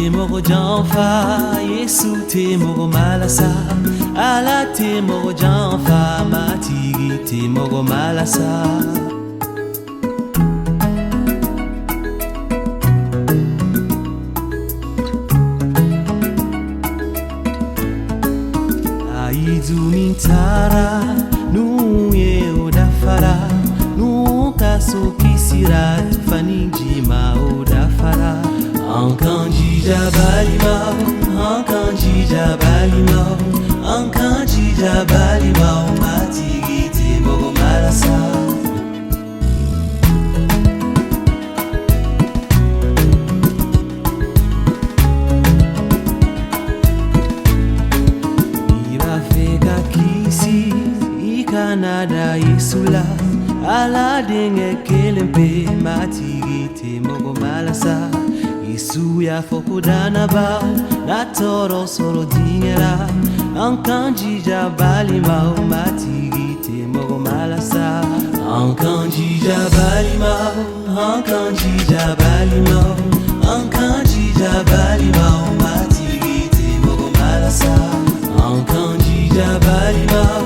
mogo janfa, Yesu te mogo malasa. Ala te mogo janfa, matigi te mogo malasa. Aizu mintara, nu ye odafara, nu kaso kisira tufaniji ma odafara. Ankanji jabali mau, ankanji jabali mau, ankanji jabali mau, matigi te mogo malasa. Kisi ikanada isula ala dinge kelempe matigi te mogo malasa. Isu ya fokudana ba na toro solo dingera. Ankanji jabali mau matigi te mogo malasa. Ankanji jabali mau, ankanji jabali mau, ankanji jabali mau, matigi te mogo malasa. Ankanji jabali mau,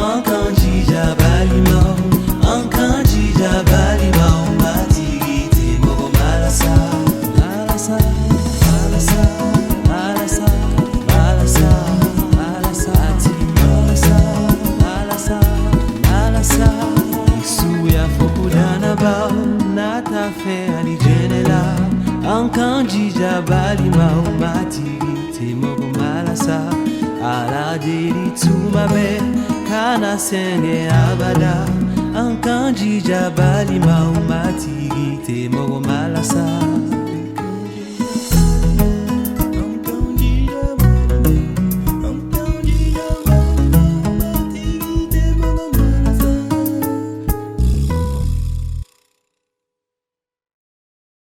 ankanji jabali mau, ankanji jabali mau, matigi te mogo malasa. Malasa, malasa, malasa, malasa, malasa, ati malasa, malasa, malasa. Isu ya fokudana ba na tafe alijenela. Ankanji jabali mau, matigi te mogo malasa. Ala diri tumabe kana senge abada. Ankanji jabali mau, matigi te mogo malasa.